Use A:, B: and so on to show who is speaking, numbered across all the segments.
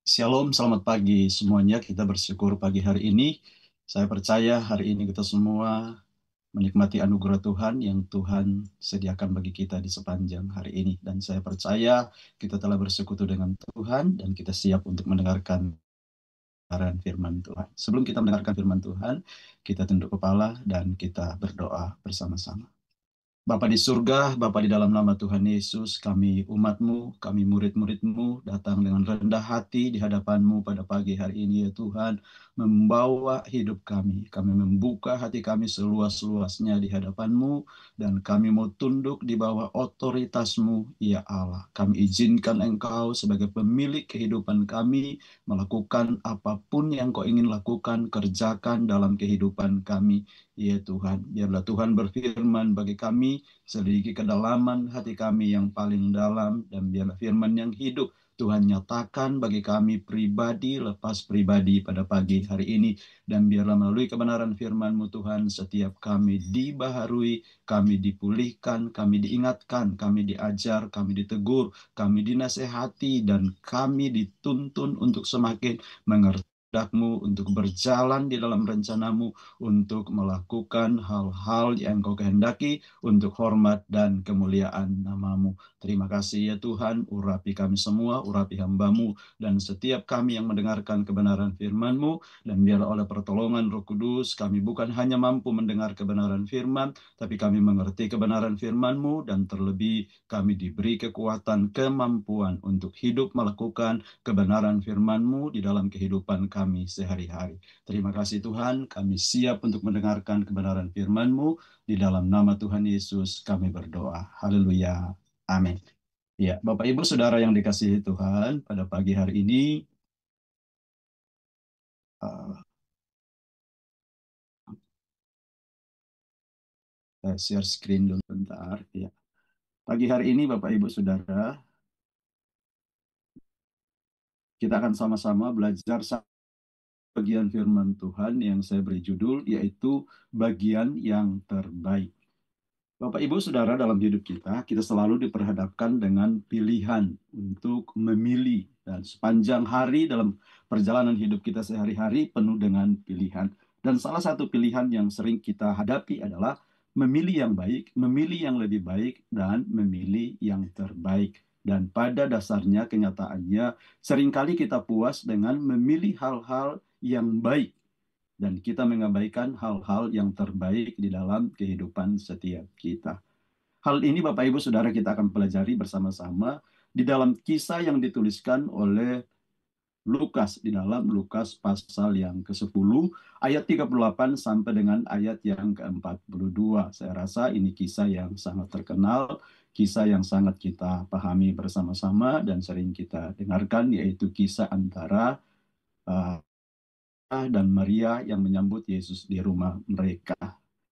A: Shalom, selamat pagi semuanya. Kita bersyukur pagi hari ini. Saya percaya hari ini kita semua menikmati anugerah Tuhan yang Tuhan sediakan bagi kita di sepanjang hari ini. Dan saya percaya kita telah bersekutu dengan Tuhan dan kita siap untuk mendengarkan kebenaran firman Tuhan. Sebelum kita mendengarkan firman Tuhan, kita tunduk kepala dan kita berdoa bersama-sama. Bapa di surga, Bapa di dalam nama Tuhan Yesus, kami umat-Mu, kami murid-murid-Mu, datang dengan rendah hati di hadapan-Mu pada pagi hari ini ya Tuhan, membawa hidup kami. Kami membuka hati kami seluas-luasnya di hadapan-Mu, dan kami mau tunduk di bawah otoritas-Mu, ya Allah. Kami izinkan Engkau sebagai pemilik kehidupan kami, melakukan apapun yang Kau ingin lakukan, kerjakan dalam kehidupan kami. Ya Tuhan, biarlah Tuhan berfirman bagi kami, selidiki kedalaman hati kami yang paling dalam, dan biarlah firman yang hidup Tuhan nyatakan bagi kami pribadi lepas pribadi pada pagi hari ini. Dan biarlah melalui kebenaran firman-Mu Tuhan, setiap kami dibaharui, kami dipulihkan, kami diingatkan, kami diajar, kami ditegur, kami dinasehati, dan kami dituntun untuk semakin mengerti kehendak-Mu, untuk berjalan di dalam rencana-Mu, untuk melakukan hal-hal yang Kau kehendaki, untuk hormat dan kemuliaan nama-Mu. Terima kasih ya Tuhan, urapi kami semua, urapi hamba-Mu, dan setiap kami yang mendengarkan kebenaran firman-Mu, dan biarlah oleh pertolongan Roh Kudus, kami bukan hanya mampu mendengar kebenaran firman, tapi kami mengerti kebenaran firman-Mu, dan terlebih kami diberi kekuatan, kemampuan untuk hidup melakukan kebenaran firman-Mu di dalam kehidupan kami sehari-hari. Terima kasih Tuhan, kami siap untuk mendengarkan kebenaran firman-Mu. Di dalam nama Tuhan Yesus kami berdoa. Haleluya. Amin. Ya, Bapak Ibu Saudara yang dikasihi Tuhan, pada pagi hari ini uh, saya share screen dulu bentar. Ya. Pagi hari ini Bapak Ibu Saudara, kita akan sama-sama belajar bagian firman Tuhan yang saya beri judul yaitu bagian yang terbaik. Bapak Ibu Saudara, dalam hidup kita, kita selalu diperhadapkan dengan pilihan untuk memilih. Dan sepanjang hari dalam perjalanan hidup kita sehari-hari penuh dengan pilihan. Dan salah satu pilihan yang sering kita hadapi adalah memilih yang baik, memilih yang lebih baik, dan memilih yang terbaik. Dan pada dasarnya, kenyataannya, seringkali kita puas dengan memilih hal-hal yang baik dan kita mengabaikan hal-hal yang terbaik di dalam kehidupan setiap kita. Hal ini Bapak Ibu Saudara kita akan pelajari bersama-sama di dalam kisah yang dituliskan oleh Lukas di dalam Lukas pasal yang ke-10 ayat 38 sampai dengan ayat yang ke-42. Saya rasa ini kisah yang sangat terkenal, kisah yang sangat kita pahami bersama-sama dan sering kita dengarkan, yaitu kisah antara uh, dan Maria yang menyambut Yesus di rumah mereka.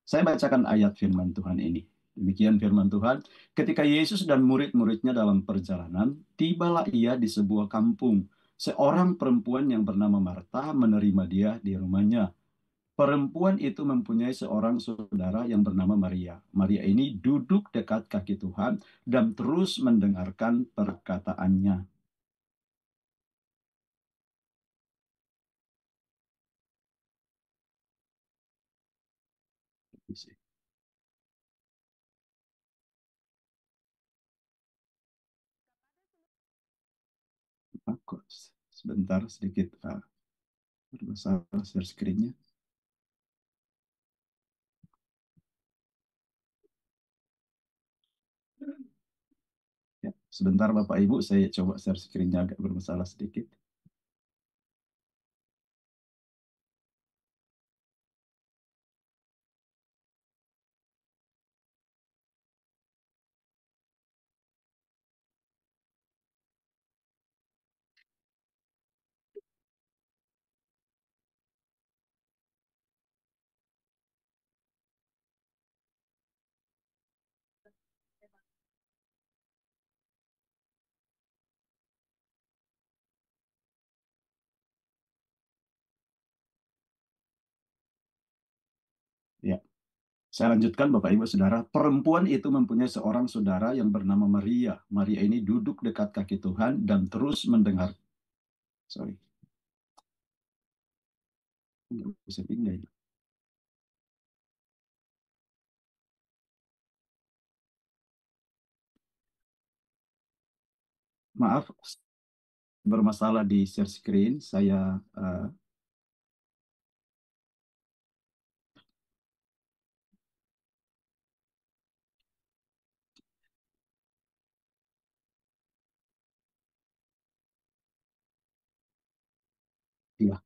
A: Saya bacakan ayat firman Tuhan ini. Demikian firman Tuhan. Ketika Yesus dan murid-muridnya dalam perjalanan, tibalah ia di sebuah kampung. Seorang perempuan yang bernama Marta menerima dia di rumahnya. Perempuan itu mempunyai seorang saudara yang bernama Maria. Maria ini duduk dekat kaki Tuhan dan terus mendengarkan perkataannya. Aku sebentar sedikit bermasalah share screen-nya. Ya, sebentar Bapak Ibu, saya coba share screen-nya agak bermasalah sedikit. Ya, saya lanjutkan Bapak Ibu Saudara. Perempuan itu mempunyai seorang saudara yang bernama Maria. Maria ini duduk dekat kaki Tuhan dan terus mendengar. Sorry, nggak bisa pindah ya. Maaf, bermasalah di share screen. Saya ya.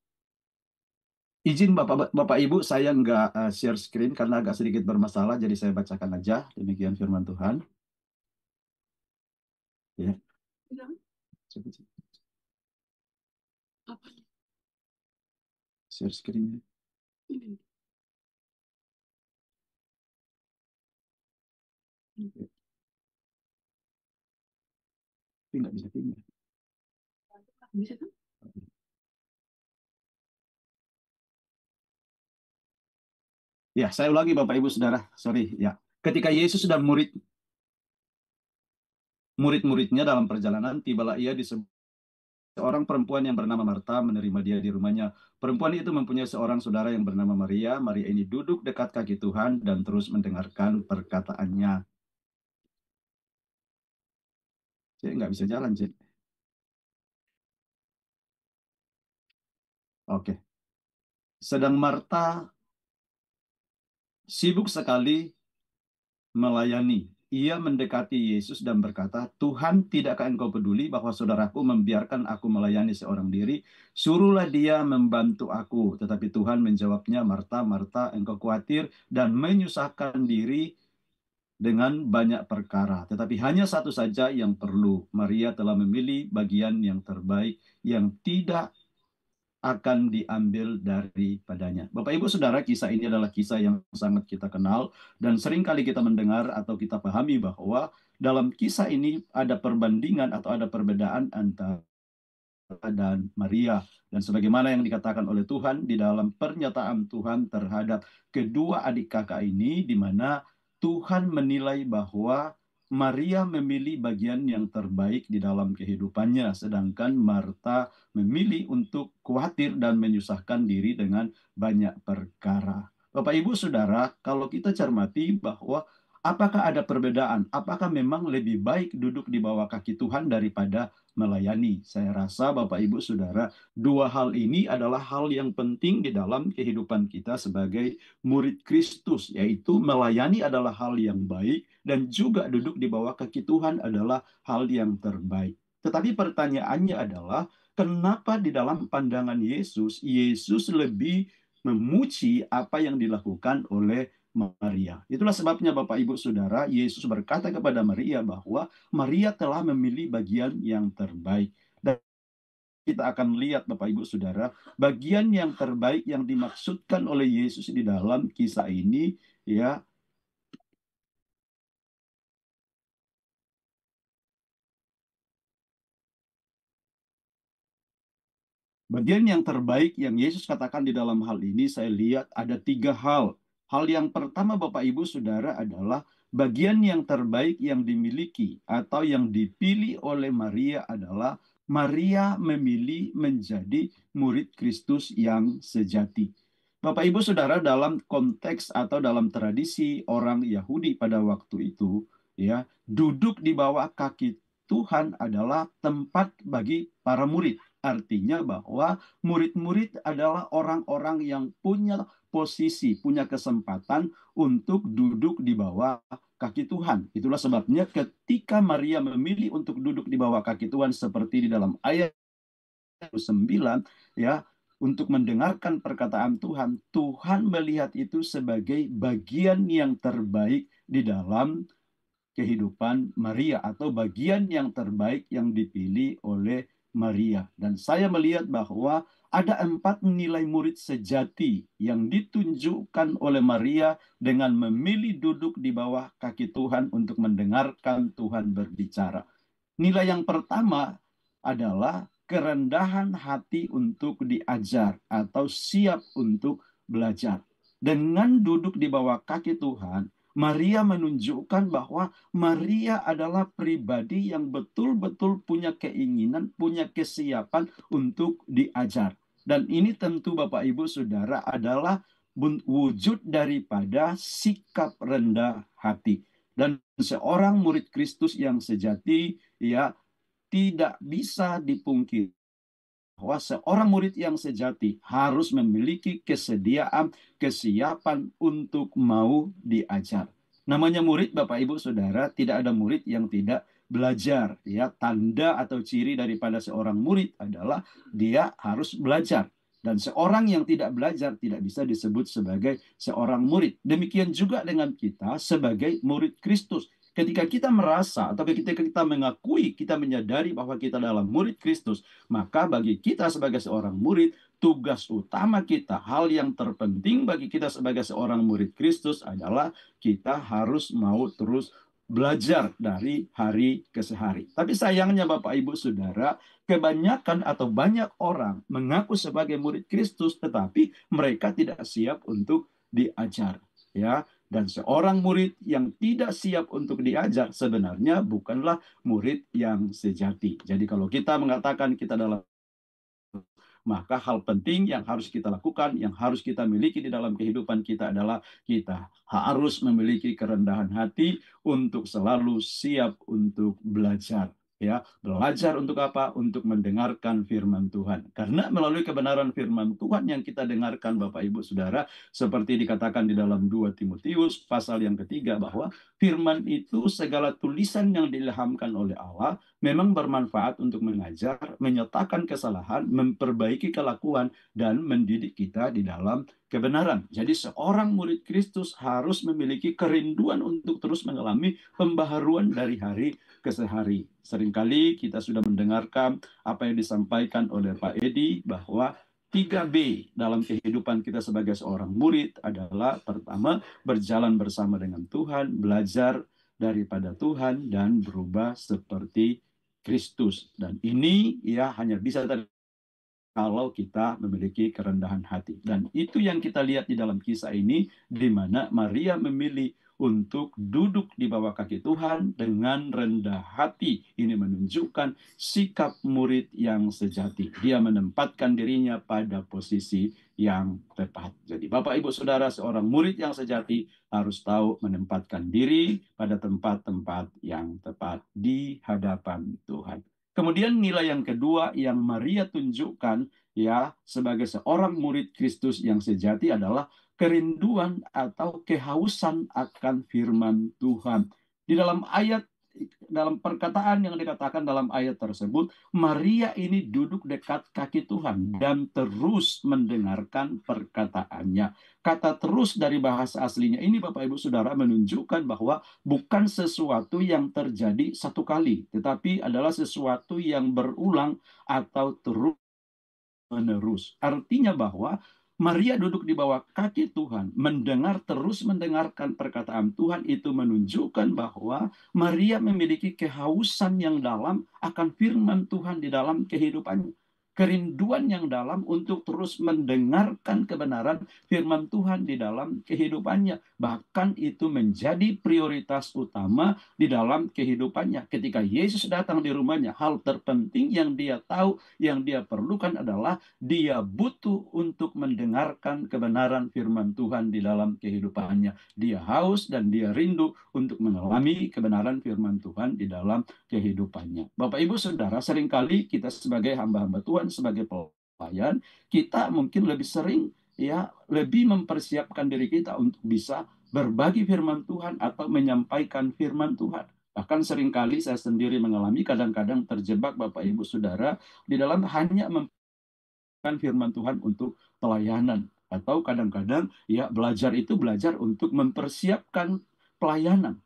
A: Izin Bapak Bapak Ibu, saya nggak share screen karena agak sedikit bermasalah, jadi saya bacakan aja. Demikian firman Tuhan. Ya, coba cek. Share screen. Tapi nggak bisa pindah. Bisa kan? Ya, saya ulangi Bapak Ibu Saudara. Sorry, ya. Ketika Yesus dan murid-muridnya dalam perjalanan, tibalah ia di seorang perempuan yang bernama Marta menerima dia di rumahnya. Perempuan itu mempunyai seorang saudara yang bernama Maria. Maria ini duduk dekat kaki Tuhan dan terus mendengarkan perkataannya. Saya nggak bisa jalan, Cik. Oke. Sedang Marta sibuk sekali melayani. Ia mendekati Yesus dan berkata, Tuhan, tidakkah engkau peduli bahwa saudaraku membiarkan aku melayani seorang diri? Suruhlah dia membantu aku. Tetapi Tuhan menjawabnya, Marta, Marta, engkau khawatir dan menyusahkan diri dengan banyak perkara. Tetapi hanya satu saja yang perlu. Maria telah memilih bagian yang terbaik yang tidak akan diambil daripadanya. Bapak Ibu Saudara, kisah ini adalah kisah yang sangat kita kenal dan sering kali kita mendengar atau kita pahami bahwa dalam kisah ini ada perbandingan atau ada perbedaan antara dan Maria. Dan sebagaimana yang dikatakan oleh Tuhan di dalam pernyataan Tuhan terhadap kedua adik kakak ini, di mana Tuhan menilai bahwa Maria memilih bagian yang terbaik di dalam kehidupannya, sedangkan Marta memilih untuk khawatir dan menyusahkan diri dengan banyak perkara. Bapak Ibu Saudara, kalau kita cermati bahwa apakah ada perbedaan? Apakah memang lebih baik duduk di bawah kaki Tuhan daripada melayani? Saya rasa Bapak Ibu Saudara, dua hal ini adalah hal yang penting di dalam kehidupan kita sebagai murid Kristus, yaitu melayani adalah hal yang baik dan juga duduk di bawah kaki Tuhan adalah hal yang terbaik. Tetapi pertanyaannya adalah, kenapa di dalam pandangan Yesus, Yesus lebih memuji apa yang dilakukan oleh Maria? Itulah sebabnya Bapak Ibu Saudara, Yesus berkata kepada Maria bahwa Maria telah memilih bagian yang terbaik. Dan kita akan lihat Bapak Ibu Saudara, bagian yang terbaik yang dimaksudkan oleh Yesus di dalam kisah ini, ya, bagian yang terbaik yang Yesus katakan di dalam hal ini, saya lihat ada tiga hal. Hal yang pertama Bapak Ibu Saudara adalah bagian yang terbaik yang dimiliki atau yang dipilih oleh Maria adalah Maria memilih menjadi murid Kristus yang sejati. Bapak Ibu Saudara, dalam konteks atau dalam tradisi orang Yahudi pada waktu itu, ya, duduk di bawah kaki Tuhan adalah tempat bagi para murid. Artinya bahwa murid-murid adalah orang-orang yang punya posisi, punya kesempatan untuk duduk di bawah kaki Tuhan. Itulah sebabnya ketika Maria memilih untuk duduk di bawah kaki Tuhan seperti di dalam ayat 9, ya, untuk mendengarkan perkataan Tuhan, Tuhan melihat itu sebagai bagian yang terbaik di dalam kehidupan Maria atau bagian yang terbaik yang dipilih oleh Maria. Dan saya melihat bahwa ada 4 nilai murid sejati yang ditunjukkan oleh Maria dengan memilih duduk di bawah kaki Tuhan untuk mendengarkan Tuhan berbicara. Nilai yang pertama adalah kerendahan hati untuk diajar atau siap untuk belajar. Dengan duduk di bawah kaki Tuhan, Maria menunjukkan bahwa Maria adalah pribadi yang betul-betul punya keinginan, punya kesiapan untuk diajar. Dan ini tentu Bapak Ibu Saudara adalah wujud daripada sikap rendah hati. Dan seorang murid Kristus yang sejati ya tidak bisa dipungkiri bahwa seorang murid yang sejati harus memiliki kesediaan, kesiapan untuk mau diajar. Namanya murid, Bapak Ibu Saudara, tidak ada murid yang tidak belajar. Ya, tanda atau ciri daripada seorang murid adalah dia harus belajar. Dan seorang yang tidak belajar tidak bisa disebut sebagai seorang murid. Demikian juga dengan kita sebagai murid Kristus. Ketika kita merasa atau ketika kita mengakui, kita menyadari bahwa kita adalah murid Kristus, maka bagi kita sebagai seorang murid, tugas utama kita, hal yang terpenting bagi kita sebagai seorang murid Kristus adalah kita harus mau terus belajar dari hari ke hari. Tapi sayangnya Bapak Ibu Saudara, kebanyakan atau banyak orang mengaku sebagai murid Kristus, tetapi mereka tidak siap untuk diajar. Ya, dan seorang murid yang tidak siap untuk diajar sebenarnya bukanlah murid yang sejati. Jadi kalau kita mengatakan kita adalah, maka hal penting yang harus kita lakukan, yang harus kita miliki di dalam kehidupan kita adalah kita harus memiliki kerendahan hati untuk selalu siap untuk belajar. Ya, belajar untuk apa? Untuk mendengarkan firman Tuhan. Karena melalui kebenaran firman Tuhan yang kita dengarkan Bapak Ibu Saudara, seperti dikatakan di dalam 2 Timotius pasal yang ketiga bahwa firman itu segala tulisan yang diilhamkan oleh Allah memang bermanfaat untuk mengajar, menyatakan kesalahan, memperbaiki kelakuan, dan mendidik kita di dalam kebenaran. Jadi seorang murid Kristus harus memiliki kerinduan untuk terus mengalami pembaharuan dari hari ke hari. Seringkali kita sudah mendengarkan apa yang disampaikan oleh Pak Edi bahwa 3B dalam kehidupan kita sebagai seorang murid adalah pertama, berjalan bersama dengan Tuhan, belajar daripada Tuhan, dan berubah seperti Kristus. Dan ini ya hanya bisa terjadi kalau kita memiliki kerendahan hati. Dan itu yang kita lihat di dalam kisah ini, di mana Maria memilih untuk duduk di bawah kaki Tuhan dengan rendah hati. Ini menunjukkan sikap murid yang sejati. Dia menempatkan dirinya pada posisi yang tepat. Jadi Bapak Ibu Saudara, seorang murid yang sejati harus tahu menempatkan diri pada tempat-tempat yang tepat di hadapan Tuhan. Kemudian nilai yang kedua yang Maria tunjukkan ya sebagai seorang murid Kristus yang sejati adalah kerinduan atau kehausan akan firman Tuhan. Di dalam perkataan yang dikatakan dalam ayat tersebut, Maria ini duduk dekat kaki Tuhan dan terus mendengarkan perkataannya. Kata terus dari bahasa aslinya ini Bapak Ibu Saudara menunjukkan bahwa bukan sesuatu yang terjadi satu kali, tetapi adalah sesuatu yang berulang atau terus menerus. Artinya bahwa Maria duduk di bawah kaki Tuhan, terus mendengarkan perkataan Tuhan, itu menunjukkan bahwa Maria memiliki kehausan yang dalam akan firman Tuhan di dalam kehidupannya. Kerinduan yang dalam untuk terus mendengarkan kebenaran firman Tuhan di dalam kehidupannya. Bahkan itu menjadi prioritas utama di dalam kehidupannya. Ketika Yesus datang di rumahnya, hal terpenting yang dia tahu, yang dia perlukan adalah dia butuh untuk mendengarkan kebenaran firman Tuhan di dalam kehidupannya. Dia haus dan dia rindu untuk mengalami kebenaran firman Tuhan di dalam kehidupannya. Bapak Ibu Saudara, seringkali kita sebagai hamba-hamba Tuhan, sebagai pelayan, kita mungkin lebih sering ya lebih mempersiapkan diri kita untuk bisa berbagi firman Tuhan atau menyampaikan firman Tuhan. Bahkan seringkali saya sendiri mengalami kadang-kadang terjebak Bapak Ibu Saudara di dalam hanya firman Tuhan untuk pelayanan, atau kadang-kadang ya belajar itu belajar untuk mempersiapkan pelayanan,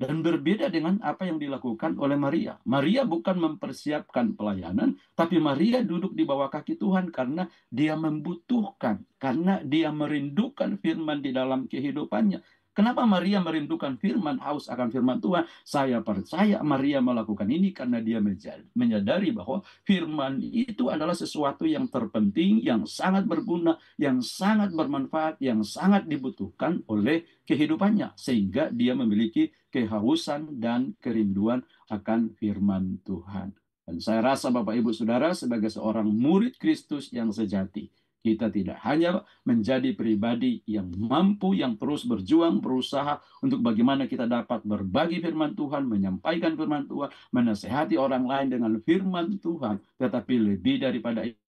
A: dan berbeda dengan apa yang dilakukan oleh Maria. Maria bukan mempersiapkan pelayanan, tapi Maria duduk di bawah kaki Tuhan karena dia membutuhkan, karena dia merindukan firman di dalam kehidupannya. Kenapa Maria merindukan firman, haus akan firman Tuhan? Saya percaya Maria melakukan ini karena dia menyadari bahwa firman itu adalah sesuatu yang terpenting, yang sangat berguna, yang sangat bermanfaat, yang sangat dibutuhkan oleh kehidupannya. Sehingga dia memiliki kehausan dan kerinduan akan firman Tuhan. Dan saya rasa Bapak Ibu Saudara sebagai seorang murid Kristus yang sejati, kita tidak hanya menjadi pribadi yang mampu, yang terus berjuang, berusaha untuk bagaimana kita dapat berbagi firman Tuhan, menyampaikan firman Tuhan, menasehati orang lain dengan firman Tuhan. Tetapi lebih daripada itu,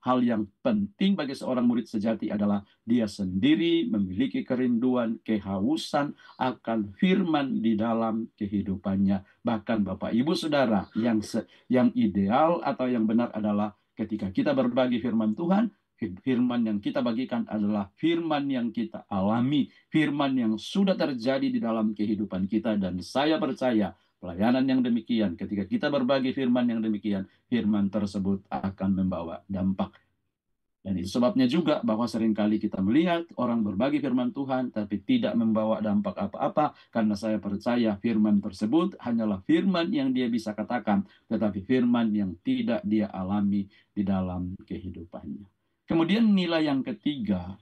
A: hal yang penting bagi seorang murid sejati adalah dia sendiri memiliki kerinduan, kehausan akan firman di dalam kehidupannya. Bahkan Bapak Ibu Saudara, yang ideal atau yang benar adalah ketika kita berbagi firman Tuhan, firman yang kita bagikan adalah firman yang kita alami, firman yang sudah terjadi di dalam kehidupan kita. Dan saya percaya pelayanan yang demikian, ketika kita berbagi firman yang demikian, firman tersebut akan membawa dampak. Dan itu sebabnya juga bahwa seringkali kita melihat orang berbagi firman Tuhan tapi tidak membawa dampak apa-apa, karena saya percaya firman tersebut hanyalah firman yang dia bisa katakan, tetapi firman yang tidak dia alami di dalam kehidupannya. Kemudian nilai yang ketiga,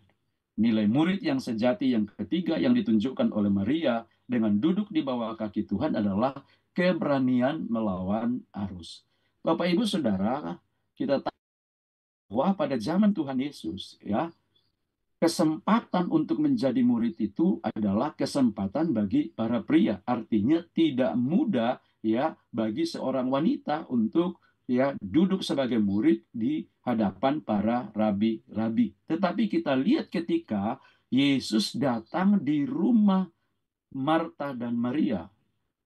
A: nilai murid yang sejati yang ketiga yang ditunjukkan oleh Maria dengan duduk di bawah kaki Tuhan adalah keberanian melawan arus. Bapak Ibu Saudara, kita tahu bahwa pada zaman Tuhan Yesus, ya, kesempatan untuk menjadi murid itu adalah kesempatan bagi para pria. Artinya tidak mudah ya bagi seorang wanita untuk ya duduk sebagai murid di hadapan para rabi-rabi. Tetapi kita lihat ketika Yesus datang di rumah Marta dan Maria.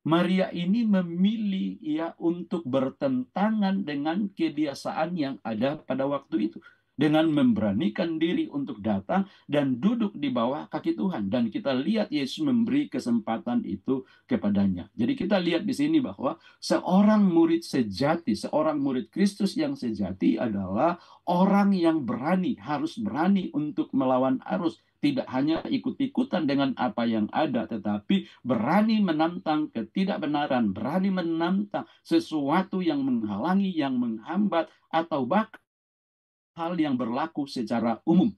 A: Maria ini memilih ya untuk bertentangan dengan kebiasaan yang ada pada waktu itu, dengan memberanikan diri untuk datang dan duduk di bawah kaki Tuhan. Dan kita lihat Yesus memberi kesempatan itu kepadanya. Jadi kita lihat di sini bahwa seorang murid sejati, seorang murid Kristus yang sejati adalah orang yang berani, harus berani untuk melawan arus. Tidak hanya ikut-ikutan dengan apa yang ada, tetapi berani menantang ketidakbenaran, berani menantang sesuatu yang menghalangi, yang menghambat, atau bahkan hal yang berlaku secara umum.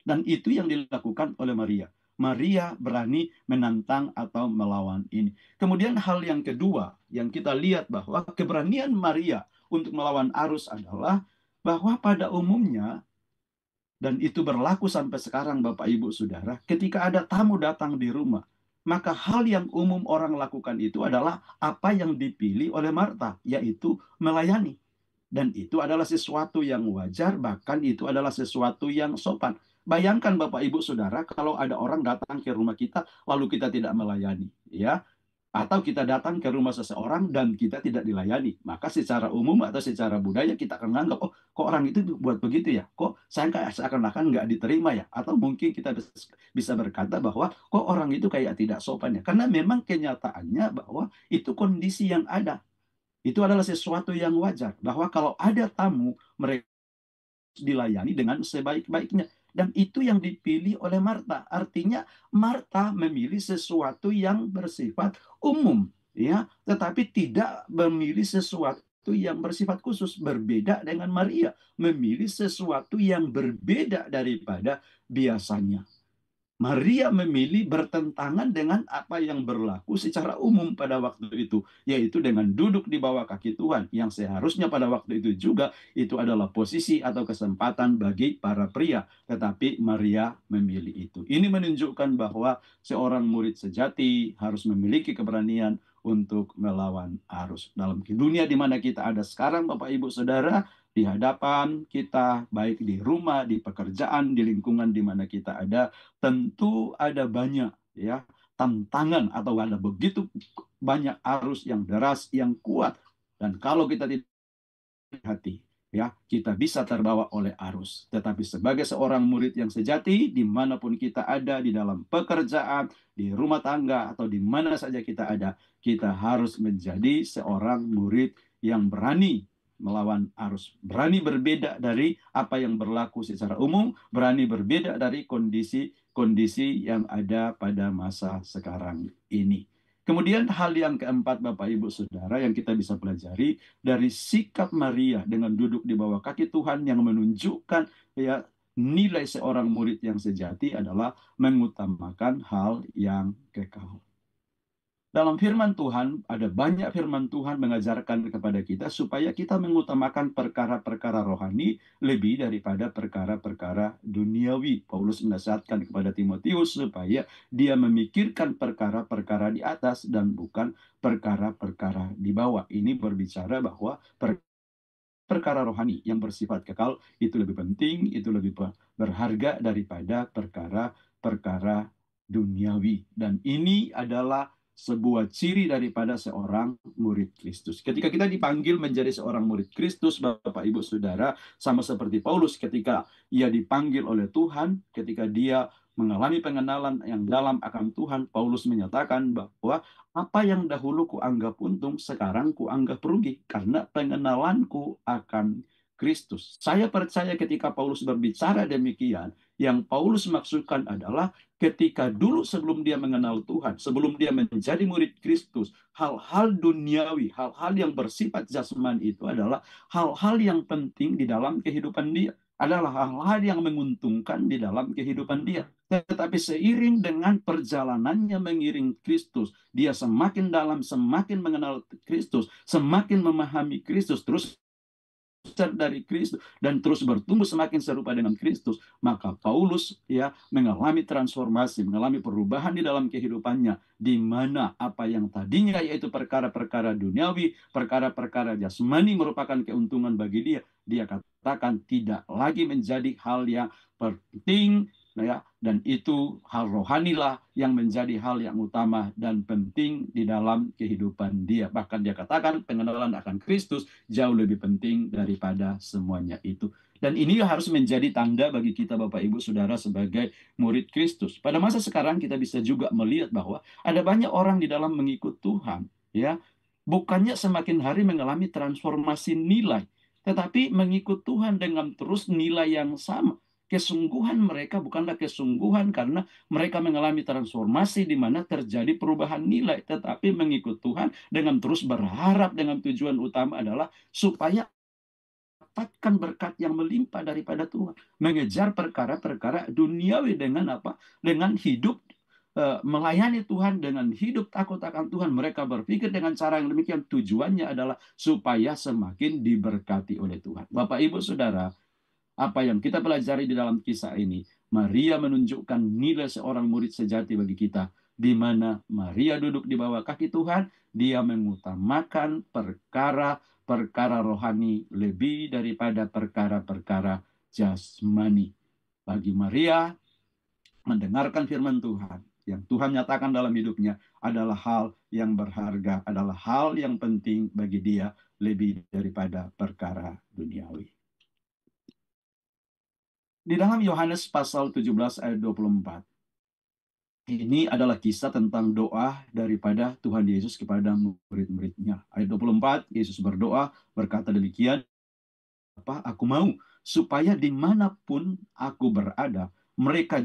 A: Dan itu yang dilakukan oleh Maria. Maria berani menantang atau melawan ini. Kemudian hal yang kedua yang kita lihat bahwa keberanian Maria untuk melawan arus adalah bahwa pada umumnya, dan itu berlaku sampai sekarang Bapak Ibu Saudara, ketika ada tamu datang di rumah, maka hal yang umum orang lakukan itu adalah apa yang dipilih oleh Marta, yaitu melayani. Dan itu adalah sesuatu yang wajar, bahkan itu adalah sesuatu yang sopan. Bayangkan Bapak Ibu Saudara, kalau ada orang datang ke rumah kita, lalu kita tidak melayani, ya, atau kita datang ke rumah seseorang dan kita tidak dilayani, maka secara umum atau secara budaya kita akan menganggap, oh, kok orang itu buat begitu ya? Kok saya kayak seakan-akan nggak diterima ya? Atau mungkin kita bisa berkata bahwa kok orang itu kayak tidak sopan ya? Karena memang kenyataannya bahwa itu kondisi yang ada. Itu adalah sesuatu yang wajar. Bahwa kalau ada tamu, mereka dilayani dengan sebaik-baiknya. Dan itu yang dipilih oleh Marta. Artinya Marta memilih sesuatu yang bersifat umum, ya, tetapi tidak memilih sesuatu yang bersifat khusus. Berbeda dengan Maria, memilih sesuatu yang berbeda daripada biasanya. Maria memilih bertentangan dengan apa yang berlaku secara umum pada waktu itu, yaitu dengan duduk di bawah kaki Tuhan, yang seharusnya pada waktu itu juga itu adalah posisi atau kesempatan bagi para pria, tetapi Maria memilih itu. Ini menunjukkan bahwa seorang murid sejati harus memiliki keberanian untuk melawan arus. Dalam dunia di mana kita ada sekarang, Bapak Ibu Saudara, di hadapan kita, baik di rumah, di pekerjaan, di lingkungan di mana kita ada, tentu ada banyak ya tantangan atau ada begitu banyak arus yang deras, yang kuat. Dan kalau kita tidak hati, ya, kita bisa terbawa oleh arus. Tetapi sebagai seorang murid yang sejati, dimanapun kita ada, di dalam pekerjaan, di rumah tangga, atau di mana saja kita ada, kita harus menjadi seorang murid yang berani melawan arus, berani berbeda dari apa yang berlaku secara umum, berani berbeda dari kondisi kondisi yang ada pada masa sekarang ini. Kemudian hal yang keempat, Bapak Ibu Saudara, yang kita bisa pelajari dari sikap Maria dengan duduk di bawah kaki Tuhan yang menunjukkan ya nilai seorang murid yang sejati adalah mengutamakan hal yang kekal. Dalam firman Tuhan, ada banyak firman Tuhan mengajarkan kepada kita supaya kita mengutamakan perkara-perkara rohani lebih daripada perkara-perkara duniawi. Paulus menasihatkan kepada Timotius supaya dia memikirkan perkara-perkara di atas dan bukan perkara-perkara di bawah. Ini berbicara bahwa perkara rohani yang bersifat kekal itu lebih penting, itu lebih berharga daripada perkara-perkara duniawi. Dan ini adalah sebuah ciri daripada seorang murid Kristus. Ketika kita dipanggil menjadi seorang murid Kristus, Bapak Ibu Saudara, sama seperti Paulus ketika ia dipanggil oleh Tuhan, ketika dia mengalami pengenalan yang dalam akan Tuhan, Paulus menyatakan bahwa apa yang dahulu kuanggap untung, sekarang kuanggap rugi karena pengenalanku akan Kristus. Saya percaya ketika Paulus berbicara demikian, yang Paulus maksudkan adalah ketika dulu sebelum dia mengenal Tuhan, sebelum dia menjadi murid Kristus, hal-hal duniawi, hal-hal yang bersifat jasmani itu adalah hal-hal yang penting di dalam kehidupan dia, adalah hal-hal yang menguntungkan di dalam kehidupan dia. Tetapi seiring dengan perjalanannya mengiring Kristus, dia semakin dalam, semakin mengenal Kristus, semakin memahami Kristus, terus dari Kristus dan terus bertumbuh semakin serupa dengan Kristus, maka Paulus ya mengalami transformasi, mengalami perubahan di dalam kehidupannya, di mana apa yang tadinya yaitu perkara-perkara duniawi, perkara-perkara jasmani merupakan keuntungan bagi dia, dia katakan tidak lagi menjadi hal yang penting ya, dan itu hal rohanilah yang menjadi hal yang utama dan penting di dalam kehidupan dia. Bahkan dia katakan pengenalan akan Kristus jauh lebih penting daripada semuanya itu. Dan ini harus menjadi tanda bagi kita Bapak Ibu Saudara sebagai murid Kristus. Pada masa sekarang kita bisa juga melihat bahwa ada banyak orang di dalam mengikut Tuhan, ya. Bukannya semakin hari mengalami transformasi nilai, tetapi mengikut Tuhan dengan terus nilai yang sama. Kesungguhan mereka bukanlah kesungguhan karena mereka mengalami transformasi di mana terjadi perubahan nilai, tetapi mengikut Tuhan dengan terus berharap dengan tujuan utama adalah supaya dapatkan berkat yang melimpah daripada Tuhan. Mengejar perkara-perkara duniawi dengan apa? Dengan hidup melayani Tuhan, dengan hidup takut akan Tuhan. Mereka berpikir dengan cara yang demikian, tujuannya adalah supaya semakin diberkati oleh Tuhan. Bapak Ibu Saudara, apa yang kita pelajari di dalam kisah ini, Maria menunjukkan nilai seorang murid sejati bagi kita, di mana Maria duduk di bawah kaki Tuhan, dia mengutamakan perkara-perkara rohani lebih daripada perkara-perkara jasmani. Bagi Maria, mendengarkan firman Tuhan, yang Tuhan nyatakan dalam hidupnya adalah hal yang berharga, adalah hal yang penting bagi dia lebih daripada perkara duniawi. Di dalam Yohanes pasal 17 ayat 24, ini adalah kisah tentang doa daripada Tuhan Yesus kepada murid-muridnya. Ayat 24, Yesus berdoa, berkata demikian, apa aku mau supaya dimanapun aku berada, mereka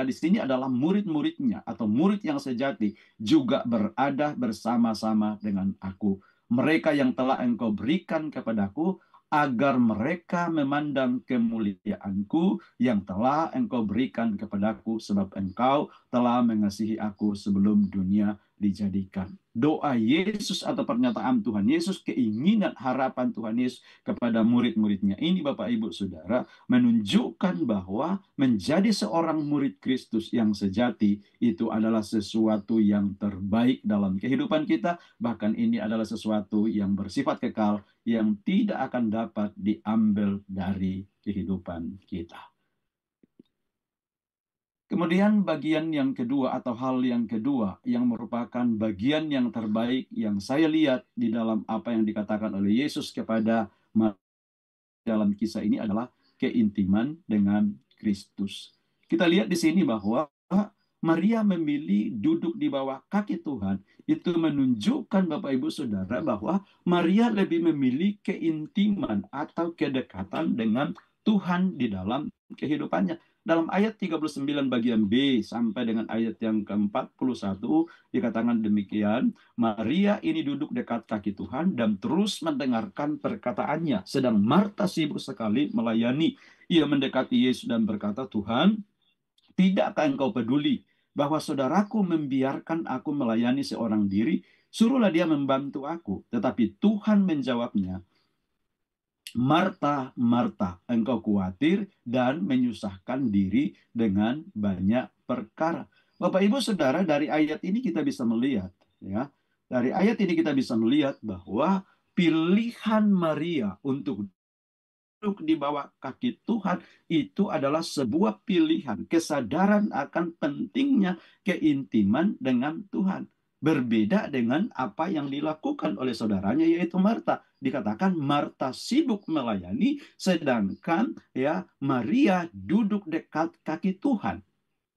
A: di sini adalah murid-muridnya atau murid yang sejati, juga berada bersama-sama dengan aku. Mereka yang telah engkau berikan kepadaku, agar mereka memandang kemuliaanku yang telah engkau berikan kepadaku, sebab engkau telah mengasihi aku sebelum dunia dijadikan. Doa Yesus atau pernyataan Tuhan Yesus, keinginan harapan Tuhan Yesus kepada murid-muridnya ini, Bapak Ibu Saudara, menunjukkan bahwa menjadi seorang murid Kristus yang sejati itu adalah sesuatu yang terbaik dalam kehidupan kita. Bahkan ini adalah sesuatu yang bersifat kekal, yang tidak akan dapat diambil dari kehidupan kita. Kemudian bagian yang kedua atau hal yang kedua yang merupakan bagian yang terbaik yang saya lihat di dalam apa yang dikatakan oleh Yesus kepada dalam kisah ini adalah keintiman dengan Kristus. Kita lihat di sini bahwa Maria memilih duduk di bawah kaki Tuhan. Itu menunjukkan Bapak Ibu Saudara bahwa Maria lebih memilih keintiman atau kedekatan dengan Tuhan di dalam kehidupannya. Dalam ayat 39 bagian B sampai dengan ayat yang ke-41 dikatakan demikian, Maria ini duduk dekat kaki Tuhan dan terus mendengarkan perkataannya, sedang Marta sibuk sekali melayani. Ia mendekati Yesus dan berkata, Tuhan, tidakkah engkau peduli bahwa saudaraku membiarkan aku melayani seorang diri? Suruhlah dia membantu aku. Tetapi Tuhan menjawabnya, Marta, Marta, engkau khawatir dan menyusahkan diri dengan banyak perkara. Bapak Ibu Saudara, dari ayat ini kita bisa melihat, ya. Dari ayat ini kita bisa melihat bahwa pilihan Maria untuk duduk di bawah kaki Tuhan itu adalah sebuah pilihan, kesadaran akan pentingnya keintiman dengan Tuhan. Berbeda dengan apa yang dilakukan oleh saudaranya yaitu Marta. Dikatakan Marta sibuk melayani sedangkan ya Maria duduk dekat kaki Tuhan.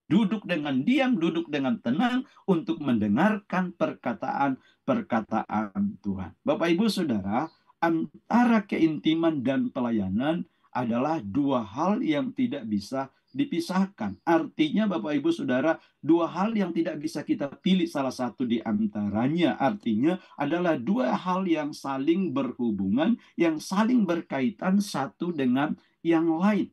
A: Duduk dengan diam, duduk dengan tenang untuk mendengarkan perkataan-perkataan Tuhan. Bapak Ibu Saudara, antara keintiman dan pelayanan adalah dua hal yang tidak bisa dipisahkan. Artinya Bapak Ibu Saudara, dua hal yang tidak bisa kita pilih salah satu di antaranya. Artinya adalah dua hal yang saling berhubungan, yang saling berkaitan satu dengan yang lain.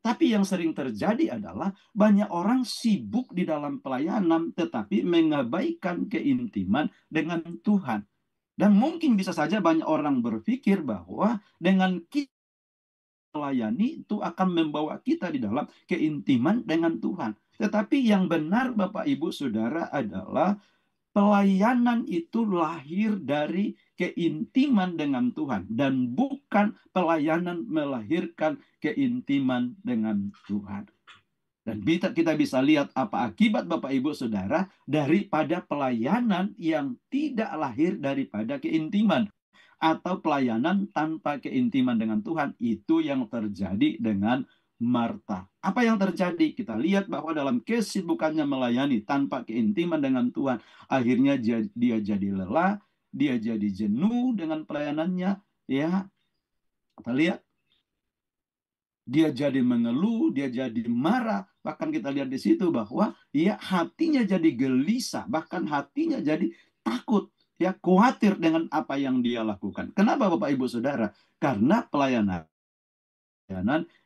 A: Tapi yang sering terjadi adalah banyak orang sibuk di dalam pelayanan tetapi mengabaikan keintiman dengan Tuhan. Dan mungkin bisa saja banyak orang berpikir bahwa dengan kita melayani itu akan membawa kita di dalam keintiman dengan Tuhan. Tetapi yang benar Bapak Ibu Saudara adalah pelayanan itu lahir dari keintiman dengan Tuhan dan bukan pelayanan melahirkan keintiman dengan Tuhan. Dan kita bisa lihat apa akibat Bapak Ibu Saudara daripada pelayanan yang tidak lahir daripada keintiman atau pelayanan tanpa keintiman dengan Tuhan. Itu yang terjadi dengan Marta. Apa yang terjadi? Kita lihat bahwa dalam kesibukannya melayani tanpa keintiman dengan Tuhan, akhirnya dia jadi lelah, dia jadi jenuh dengan pelayanannya, ya. Kita lihat dia jadi mengeluh, dia jadi marah. Bahkan kita lihat di situ bahwa ya hatinya jadi gelisah, bahkan hatinya jadi takut, ya khawatir dengan apa yang dia lakukan. Kenapa Bapak Ibu Saudara? Karena pelayanan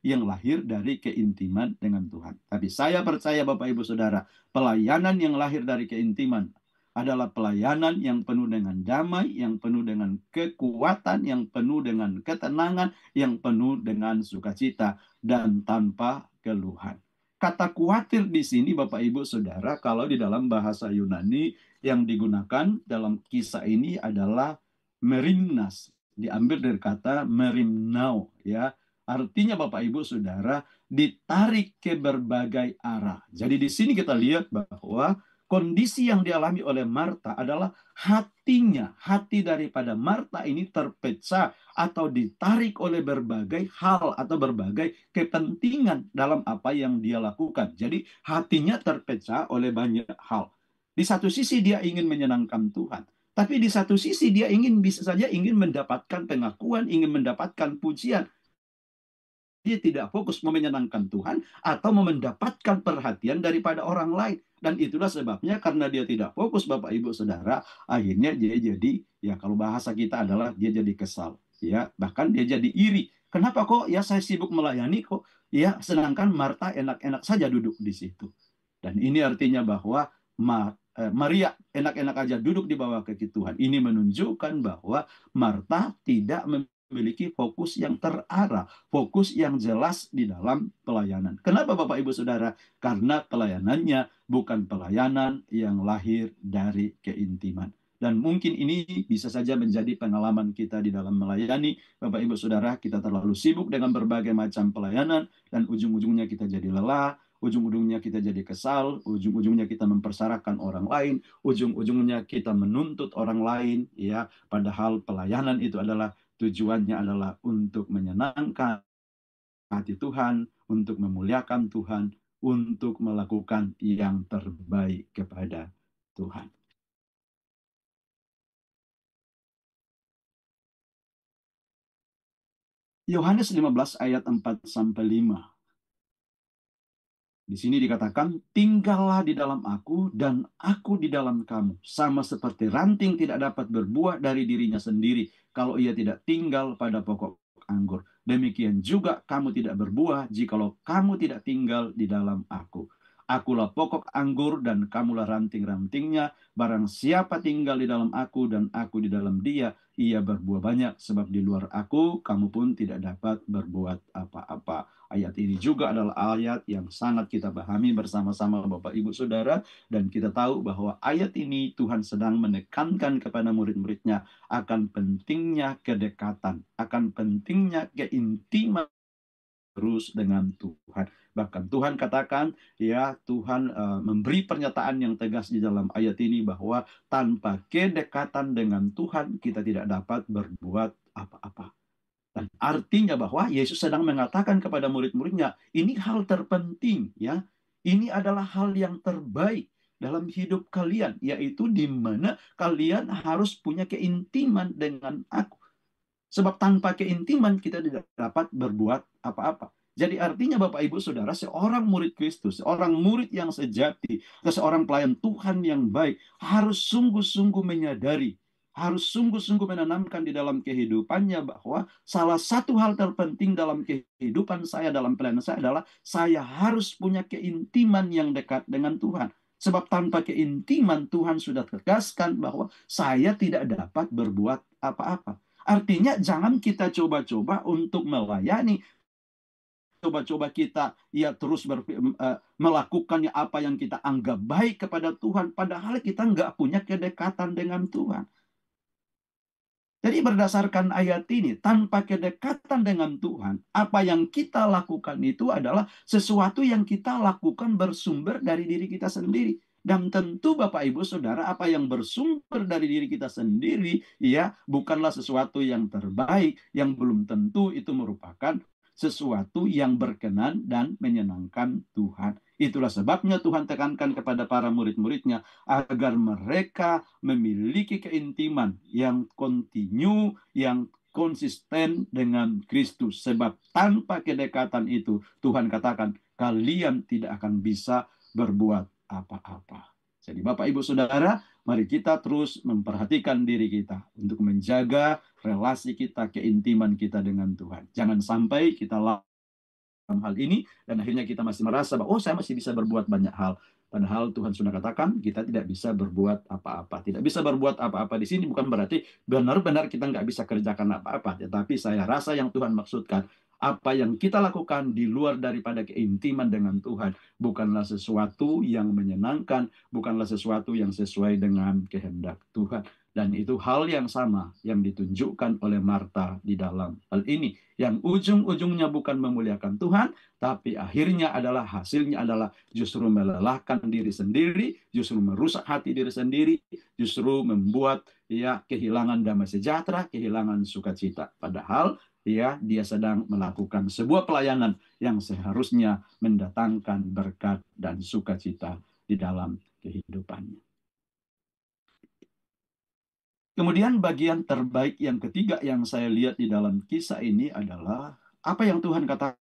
A: yang lahir dari keintiman dengan Tuhan. Tapi saya percaya Bapak Ibu Saudara, pelayanan yang lahir dari keintiman adalah pelayanan yang penuh dengan damai, yang penuh dengan kekuatan, yang penuh dengan ketenangan, yang penuh dengan sukacita dan tanpa keluhan. Kata khawatir di sini Bapak Ibu Saudara, kalau di dalam bahasa Yunani yang digunakan dalam kisah ini adalah merimnas, diambil dari kata merimnau, ya. Artinya Bapak Ibu Saudara ditarik ke berbagai arah. Jadi di sini kita lihat bahwa kondisi yang dialami oleh Marta adalah hatinya, hati daripada Marta ini terpecah atau ditarik oleh berbagai hal atau berbagai kepentingan dalam apa yang dia lakukan. Jadi hatinya terpecah oleh banyak hal. Di satu sisi dia ingin menyenangkan Tuhan, tapi di satu sisi dia bisa saja ingin mendapatkan pengakuan, ingin mendapatkan pujian. Dia tidak fokus menyenangkan Tuhan atau mendapatkan perhatian daripada orang lain. Dan itulah sebabnya karena dia tidak fokus Bapak Ibu Saudara, akhirnya dia jadi, ya kalau bahasa kita adalah dia jadi kesal. Ya, bahkan dia jadi iri. Kenapa kok ya saya sibuk melayani kok ya sedangkan Marta enak-enak saja duduk di situ. Dan ini artinya bahwa Maria enak-enak aja duduk di bawah kaki Tuhan. Ini menunjukkan bahwa Marta tidak memiliki fokus yang terarah, fokus yang jelas di dalam pelayanan. Kenapa Bapak Ibu Saudara? Karena pelayanannya bukan pelayanan yang lahir dari keintiman. Dan mungkin ini bisa saja menjadi pengalaman kita di dalam melayani. Bapak Ibu Saudara, kita terlalu sibuk dengan berbagai macam pelayanan dan ujung-ujungnya kita jadi lelah, ujung-ujungnya kita jadi kesal, ujung-ujungnya kita mempersarakan orang lain, ujung-ujungnya kita menuntut orang lain, ya. Padahal pelayanan itu adalah tujuannya adalah untuk menyenangkan hati Tuhan, untuk memuliakan Tuhan, untuk melakukan yang terbaik kepada Tuhan. Yohanes 15 ayat 4 sampai 5. Di sini dikatakan, tinggallah di dalam aku dan aku di dalam kamu. Sama seperti ranting tidak dapat berbuah dari dirinya sendiri kalau ia tidak tinggal pada pokok anggur. Demikian juga kamu tidak berbuah jikalau kamu tidak tinggal di dalam aku. Akulah pokok anggur dan kamulah ranting-rantingnya. Barang siapa tinggal di dalam aku dan aku di dalam dia, ia berbuah banyak. Sebab di luar aku, kamu pun tidak dapat berbuat apa-apa. Ayat ini juga adalah ayat yang sangat kita pahami bersama-sama Bapak Ibu Saudara. Dan kita tahu bahwa ayat ini Tuhan sedang menekankan kepada murid-muridnya akan pentingnya kedekatan, akan pentingnya keintiman terus dengan Tuhan. Bahkan Tuhan katakan, ya Tuhan memberi pernyataan yang tegas di dalam ayat ini bahwa tanpa kedekatan dengan Tuhan kita tidak dapat berbuat apa-apa. Dan artinya bahwa Yesus sedang mengatakan kepada murid-muridnya, ini hal terpenting ya. Ini adalah hal yang terbaik dalam hidup kalian, yaitu di mana kalian harus punya keintiman dengan aku. Sebab tanpa keintiman kita tidak dapat berbuat apa-apa. Jadi artinya Bapak Ibu Saudara, seorang murid Kristus, seorang murid yang sejati, seorang pelayan Tuhan yang baik, harus sungguh-sungguh menyadari, harus sungguh-sungguh menanamkan di dalam kehidupannya bahwa salah satu hal terpenting dalam kehidupan saya, dalam pelayanan saya adalah saya harus punya keintiman yang dekat dengan Tuhan. Sebab tanpa keintiman Tuhan sudah tegaskan bahwa saya tidak dapat berbuat apa-apa. Artinya jangan kita coba-coba untuk melayani, coba-coba kita ya terus melakukannya apa yang kita anggap baik kepada Tuhan, padahal kita nggak punya kedekatan dengan Tuhan. Jadi berdasarkan ayat ini, tanpa kedekatan dengan Tuhan, apa yang kita lakukan itu adalah sesuatu yang kita lakukan bersumber dari diri kita sendiri. Dan tentu Bapak Ibu Saudara, apa yang bersumber dari diri kita sendiri, ya bukanlah sesuatu yang terbaik, yang belum tentu itu merupakan sesuatu yang berkenan dan menyenangkan Tuhan. Itulah sebabnya Tuhan tekankan kepada para murid-muridnya agar mereka memiliki keintiman yang kontinu, yang konsisten dengan Kristus. Sebab tanpa kedekatan itu, Tuhan katakan, kalian tidak akan bisa berbuat apa-apa. Jadi Bapak Ibu Saudara, mari kita terus memperhatikan diri kita untuk menjaga relasi kita, keintiman kita dengan Tuhan. Jangan sampai kita dalam hal ini dan akhirnya kita masih merasa bahwa oh saya masih bisa berbuat banyak hal. Padahal Tuhan sudah katakan kita tidak bisa berbuat apa-apa. Tidak bisa berbuat apa-apa di sini bukan berarti benar-benar kita nggak bisa kerjakan apa-apa. Tetapi saya rasa yang Tuhan maksudkan apa yang kita lakukan di luar daripada keintiman dengan Tuhan bukanlah sesuatu yang menyenangkan, bukanlah sesuatu yang sesuai dengan kehendak Tuhan. Dan itu hal yang sama yang ditunjukkan oleh Marta di dalam hal ini. Yang ujung-ujungnya bukan memuliakan Tuhan, tapi akhirnya adalah hasilnya adalah justru melelahkan diri sendiri, justru merusak hati diri sendiri, justru membuat ya kehilangan damai sejahtera, kehilangan sukacita. Padahal ya dia sedang melakukan sebuah pelayanan yang seharusnya mendatangkan berkat dan sukacita di dalam kehidupannya. Kemudian bagian terbaik yang ketiga yang saya lihat di dalam kisah ini adalah apa yang Tuhan katakan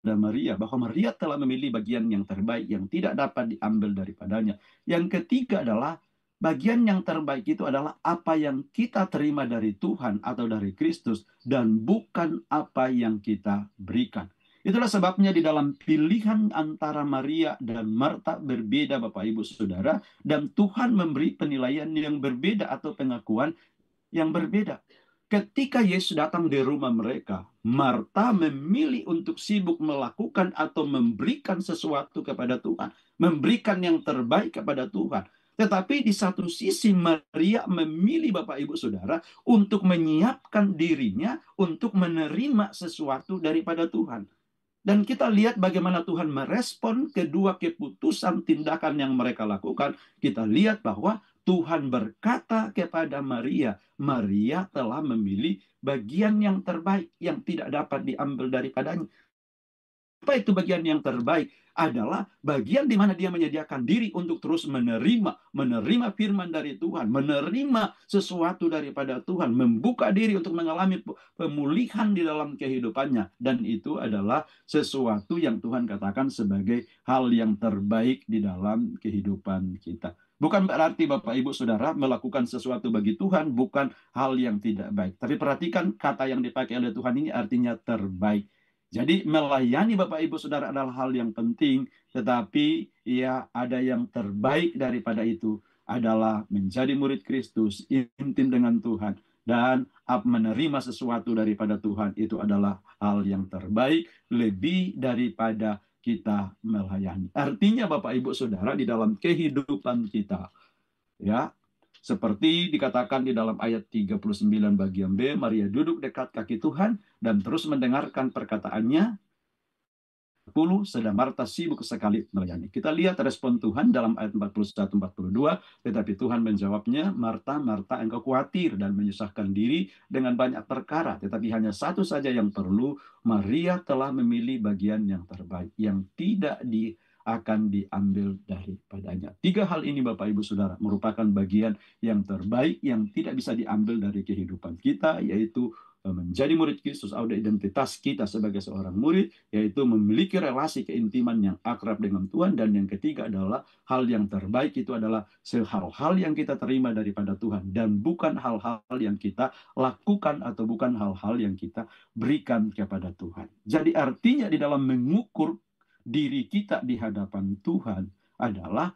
A: kepada Maria, bahwa Maria telah memilih bagian yang terbaik yang tidak dapat diambil daripadanya. Yang ketiga adalah bagian yang terbaik itu adalah apa yang kita terima dari Tuhan atau dari Kristus dan bukan apa yang kita berikan. Itulah sebabnya di dalam pilihan antara Maria dan Marta berbeda Bapak Ibu Saudara, dan Tuhan memberi penilaian yang berbeda atau pengakuan yang berbeda. Ketika Yesus datang di rumah mereka, Marta memilih untuk sibuk melakukan atau memberikan sesuatu kepada Tuhan, memberikan yang terbaik kepada Tuhan. Tetapi di satu sisi Maria memilih Bapak Ibu Saudara untuk menyiapkan dirinya untuk menerima sesuatu daripada Tuhan. Dan kita lihat bagaimana Tuhan merespon kedua keputusan tindakan yang mereka lakukan. Kita lihat bahwa Tuhan berkata kepada Maria, Maria telah memilih bagian yang terbaik yang tidak dapat diambil daripadanya. Apa itu bagian yang terbaik? Adalah bagian di mana dia menyediakan diri untuk terus menerima firman dari Tuhan, menerima sesuatu daripada Tuhan, membuka diri untuk mengalami pemulihan di dalam kehidupannya. Dan itu adalah sesuatu yang Tuhan katakan sebagai hal yang terbaik di dalam kehidupan kita. Bukan berarti Bapak Ibu Saudara melakukan sesuatu bagi Tuhan bukan hal yang tidak baik. Tapi perhatikan kata yang dipakai oleh Tuhan ini artinya terbaik. Jadi melayani Bapak Ibu Saudara adalah hal yang penting, tetapi ya ada yang terbaik daripada itu adalah menjadi murid Kristus, intim dengan Tuhan, dan menerima sesuatu daripada Tuhan itu adalah hal yang terbaik, lebih daripada kita melayani. Artinya Bapak Ibu Saudara di dalam kehidupan kita, ya, seperti dikatakan di dalam ayat 39 bagian B, Maria duduk dekat kaki Tuhan dan terus mendengarkan perkataannya. Sedang Marta sibuk sekali melayani. Kita lihat respon Tuhan dalam ayat 41-42, tetapi Tuhan menjawabnya, Marta, Marta, engkau khawatir dan menyusahkan diri dengan banyak perkara, tetapi hanya satu saja yang perlu. Maria telah memilih bagian yang terbaik, yang tidak akan diambil daripadanya. 3 hal ini Bapak Ibu Saudara merupakan bagian yang terbaik yang tidak bisa diambil dari kehidupan kita, yaitu menjadi murid Kristus. Ada identitas kita sebagai seorang murid, yaitu memiliki relasi keintiman yang akrab dengan Tuhan. Dan yang ketiga adalah hal yang terbaik itu adalah hal-hal yang kita terima daripada Tuhan, dan bukan hal-hal yang kita lakukan atau bukan hal-hal yang kita berikan kepada Tuhan. Jadi artinya di dalam mengukur diri kita di hadapan Tuhan adalah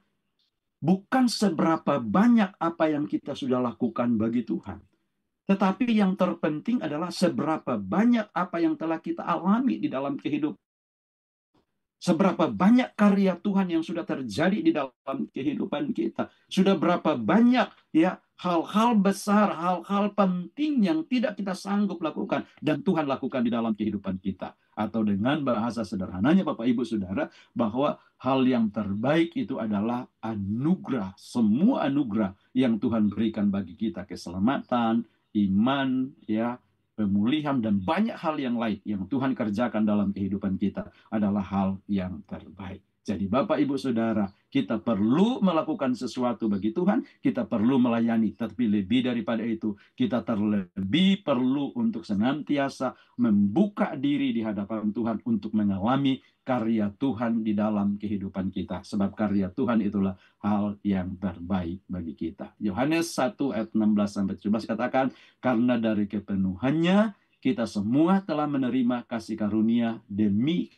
A: bukan seberapa banyak apa yang kita sudah lakukan bagi Tuhan, tetapi yang terpenting adalah seberapa banyak apa yang telah kita alami di dalam kehidupan. Seberapa banyak karya Tuhan yang sudah terjadi di dalam kehidupan kita. Sudah berapa banyak ya hal-hal besar, hal-hal penting yang tidak kita sanggup lakukan dan Tuhan lakukan di dalam kehidupan kita. Atau dengan bahasa sederhananya Bapak Ibu Saudara, bahwa hal yang terbaik itu adalah anugerah. Semua anugerah yang Tuhan berikan bagi kita, keselamatan, iman, ya, pemulihan, dan banyak hal yang lain yang Tuhan kerjakan dalam kehidupan kita adalah hal yang terbaik. Jadi Bapak Ibu Saudara, kita perlu melakukan sesuatu bagi Tuhan, kita perlu melayani, tapi lebih daripada itu, kita terlebih perlu untuk senantiasa membuka diri di hadapan Tuhan untuk mengalami karya Tuhan di dalam kehidupan kita. Sebab karya Tuhan itulah hal yang terbaik bagi kita. Yohanes 1 ayat 16-17 katakan, karena dari kepenuhannya kita semua telah menerima kasih karunia demi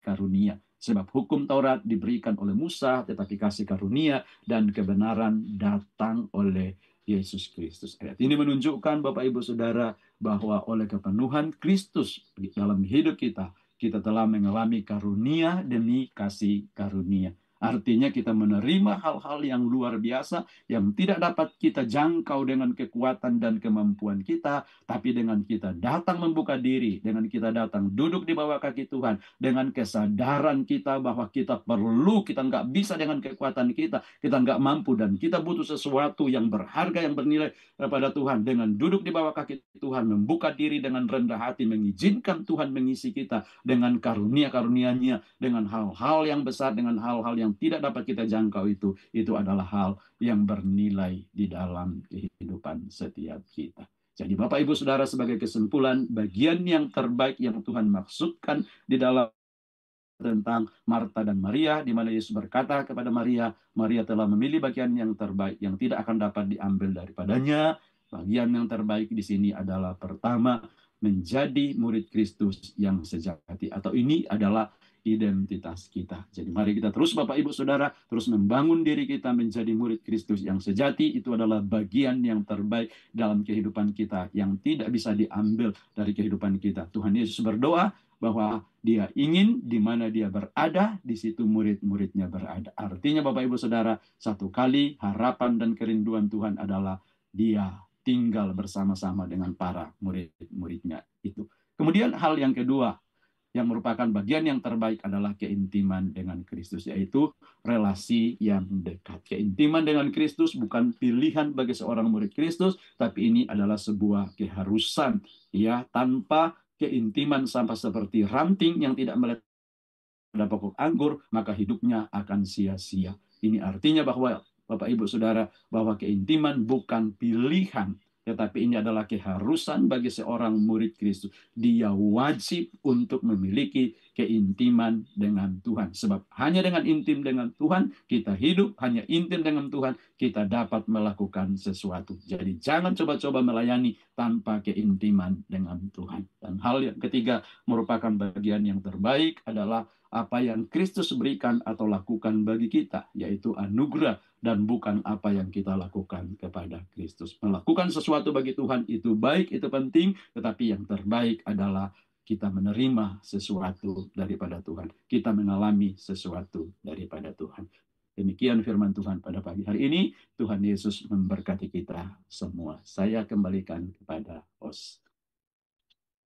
A: karunia. Sebab hukum Taurat diberikan oleh Musa, tetapi kasih karunia dan kebenaran datang oleh Yesus Kristus. Ayat ini menunjukkan Bapak Ibu Saudara bahwa oleh kepenuhan Kristus dalam hidup kita, kita telah mengalami karunia demi kasih karunia. Artinya kita menerima hal-hal yang luar biasa yang tidak dapat kita jangkau dengan kekuatan dan kemampuan kita, tapi dengan kita datang membuka diri, dengan kita datang duduk di bawah kaki Tuhan, dengan kesadaran kita bahwa kita perlu, kita nggak bisa dengan kekuatan kita nggak mampu, dan kita butuh sesuatu yang berharga, yang bernilai kepada Tuhan. Dengan duduk di bawah kaki Tuhan, membuka diri dengan rendah hati, mengizinkan Tuhan mengisi kita dengan karunia-karunia-Nya, dengan hal-hal yang besar, dengan hal-hal yang tidak dapat kita jangkau, itu adalah hal yang bernilai di dalam kehidupan setiap kita. Jadi Bapak Ibu Saudara, sebagai kesimpulan, bagian yang terbaik yang Tuhan maksudkan di dalam tentang Marta dan Maria, di mana Yesus berkata kepada Maria, Maria telah memilih bagian yang terbaik yang tidak akan dapat diambil daripadanya. Bagian yang terbaik di sini adalah pertama, menjadi murid Kristus yang sejati, atau ini adalah identitas kita. Jadi mari kita terus Bapak Ibu Saudara, terus membangun diri kita menjadi murid Kristus yang sejati. Itu adalah bagian yang terbaik dalam kehidupan kita yang tidak bisa diambil dari kehidupan kita. Tuhan Yesus berdoa bahwa Dia ingin di mana Dia berada, di situ murid-muridnya berada. Artinya Bapak Ibu Saudara, satu kali harapan dan kerinduan Tuhan adalah Dia tinggal bersama-sama dengan para murid-muridnya itu. Kemudian hal yang kedua yang merupakan bagian yang terbaik adalah keintiman dengan Kristus, yaitu relasi yang dekat. Keintiman dengan Kristus bukan pilihan bagi seorang murid Kristus, tapi ini adalah sebuah keharusan. Ya, tanpa keintiman sampai seperti ranting yang tidak melekat pada pokok anggur, maka hidupnya akan sia-sia. Ini artinya bahwa Bapak Ibu Saudara, bahwa keintiman bukan pilihan, tetapi ini adalah keharusan bagi seorang murid Kristus. Dia wajib untuk memiliki keintiman dengan Tuhan. Sebab hanya dengan intim dengan Tuhan, kita hidup, hanya intim dengan Tuhan, kita dapat melakukan sesuatu. Jadi jangan coba-coba melayani tanpa keintiman dengan Tuhan. Dan hal yang ketiga merupakan bagian yang terbaik adalah apa yang Kristus berikan atau lakukan bagi kita, yaitu anugerah dan bukan apa yang kita lakukan kepada Kristus. Melakukan sesuatu bagi Tuhan itu baik, itu penting, tetapi yang terbaik adalah kita menerima sesuatu daripada Tuhan. Kita mengalami sesuatu daripada Tuhan. Demikian firman Tuhan pada pagi hari ini. Tuhan Yesus memberkati kita semua. Saya kembalikan kepada host.